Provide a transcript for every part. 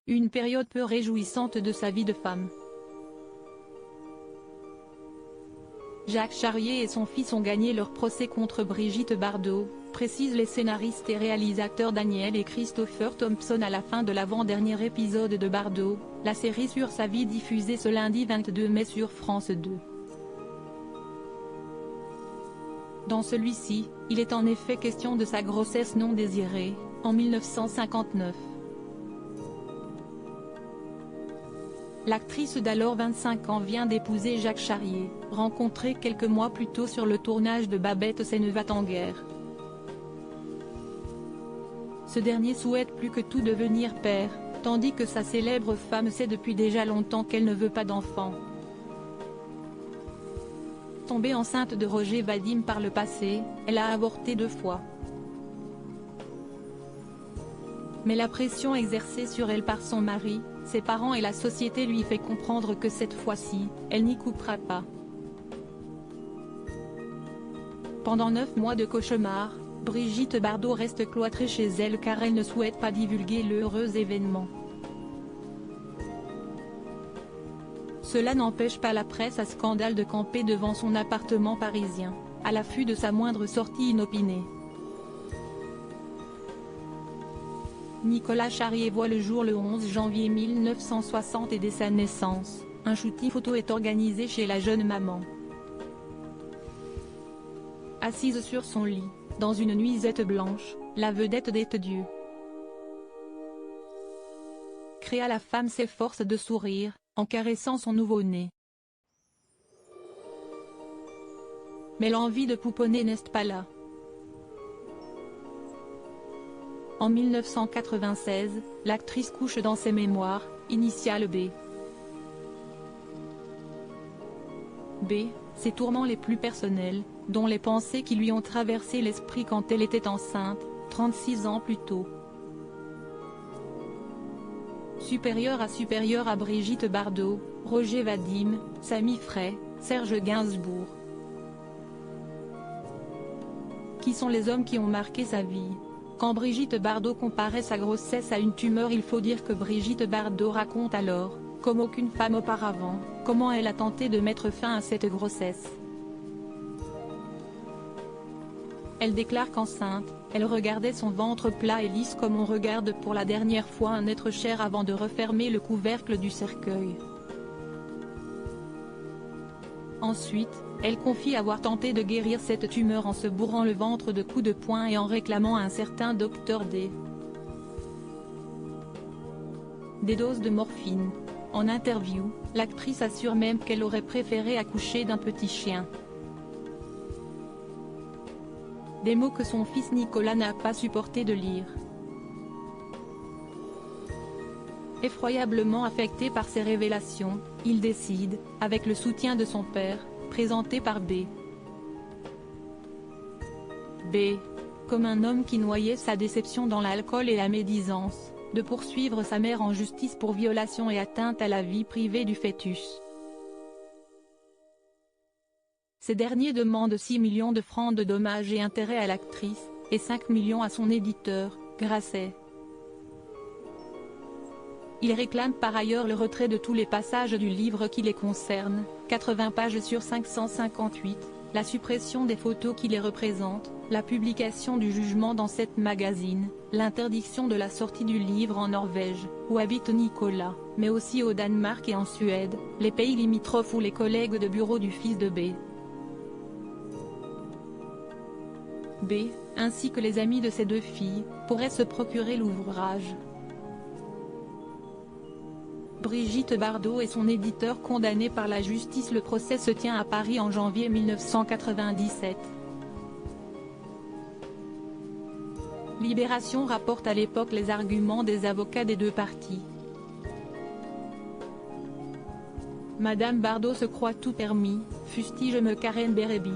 Une période peu réjouissante de sa vie de femme. Jacques Charrier et son fils ont gagné leur procès contre Brigitte Bardot, précisent les scénaristes et réalisateurs Daniel et Christopher Thompson à la fin de l'avant-dernier épisode de Bardot, la série sur sa vie diffusée ce lundi 22 mai sur France 2. Dans celui-ci, il est en effet question de sa grossesse non désirée, en 1959. L'actrice d'alors 25 ans vient d'épouser Jacques Charrier, rencontré quelques mois plus tôt sur le tournage de Babette Ça ne va en guerre. Ce dernier souhaite plus que tout devenir père, tandis que sa célèbre femme sait depuis déjà longtemps qu'elle ne veut pas d'enfant. Tombée enceinte de Roger Vadim par le passé, elle a avorté 2 fois. Mais la pression exercée sur elle par son mari, ses parents et la société lui fait comprendre que cette fois-ci, elle n'y coupera pas. Pendant 9 mois de cauchemar, Brigitte Bardot reste cloîtrée chez elle car elle ne souhaite pas divulguer le heureux événement. Cela n'empêche pas la presse à scandale de camper devant son appartement parisien, à l'affût de sa moindre sortie inopinée. Nicolas Charrier voit le jour le 11 janvier 1960 et dès sa naissance, un shooting photo est organisé chez la jeune maman. Assise sur son lit, dans une nuisette blanche, la vedette des Dieu. Créa la femme s'efforce de sourire, en caressant son nouveau-né. Mais l'envie de pouponner n'est pas là. En 1996, l'actrice couche dans ses mémoires, initiales B. B, ses tourments les plus personnels, dont les pensées qui lui ont traversé l'esprit quand elle était enceinte, 36 ans plus tôt. Supérieure à Brigitte Bardot, Roger Vadim, Samy Frey, Serge Gainsbourg. Qui sont les hommes qui ont marqué sa vie? Quand Brigitte Bardot comparait sa grossesse à une tumeur, il faut dire que Brigitte Bardot raconte alors, comme aucune femme auparavant, comment elle a tenté de mettre fin à cette grossesse. Elle déclare qu'enceinte, elle regardait son ventre plat et lisse comme on regarde pour la dernière fois un être cher avant de refermer le couvercle du cercueil. Ensuite, elle confie avoir tenté de guérir cette tumeur en se bourrant le ventre de coups de poing et en réclamant à un certain docteur des doses de morphine. En interview, l'actrice assure même qu'elle aurait préféré accoucher d'un petit chien. Des mots que son fils Nicolas n'a pas supporté de lire. Effroyablement affecté par ces révélations, il décide, avec le soutien de son père, présenté par B. B. Comme un homme qui noyait sa déception dans l'alcool et la médisance, de poursuivre sa mère en justice pour violation et atteinte à la vie privée du fœtus. Ces derniers demandent 6 millions de francs de dommages et intérêts à l'actrice, et 5 millions à son éditeur, Grasset. Ils réclament par ailleurs le retrait de tous les passages du livre qui les concernent, 80 pages sur 558, la suppression des photos qui les représentent, la publication du jugement dans cette magazine, l'interdiction de la sortie du livre en Norvège, où habite Nicolas, mais aussi au Danemark et en Suède, les pays limitrophes ou les collègues de bureau du fils de B. B, ainsi que les amis de ces 2 filles, pourraient se procurer l'ouvrage. Brigitte Bardot et son éditeur condamnés par la justice. Le procès se tient à Paris en janvier 1997. Libération rapporte à l'époque les arguments des avocats des 2 parties. Madame Bardot se croit tout permis, fustige Karen Bérébi.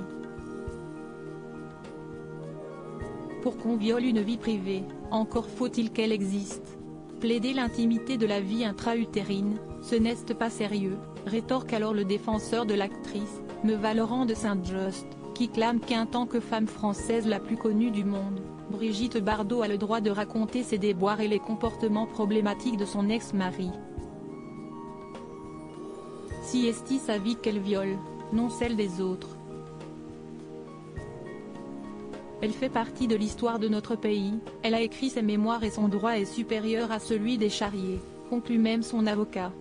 Pour qu'on viole une vie privée, encore faut-il qu'elle existe. Plaider l'intimité de la vie intra-utérine, ce n'est pas sérieux, rétorque alors le défenseur de l'actrice, me Valorant de Saint-Just, qui clame qu'en tant que femme française la plus connue du monde, Brigitte Bardot a le droit de raconter ses déboires et les comportements problématiques de son ex-mari. Si est sa vie qu'elle viole, non celle des autres. Elle fait partie de l'histoire de notre pays, elle a écrit ses mémoires et son droit est supérieur à celui des charriers, conclut même son avocat.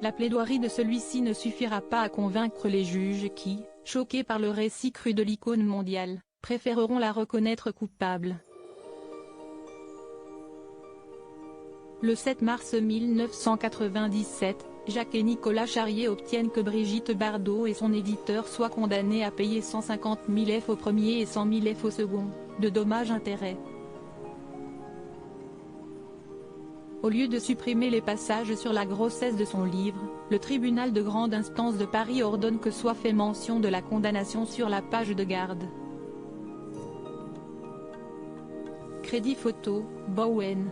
La plaidoirie de celui-ci ne suffira pas à convaincre les juges qui, choqués par le récit cru de l'icône mondiale, préféreront la reconnaître coupable. Le 7 mars 1997, Jacques et Nicolas Charrier obtiennent que Brigitte Bardot et son éditeur soient condamnés à payer 150 000 F au premier et 100 000 F au second, de dommages-intérêts. Au lieu de supprimer les passages sur la grossesse de son livre, le tribunal de grande instance de Paris ordonne que soit fait mention de la condamnation sur la page de garde. Crédit photo, Bowen.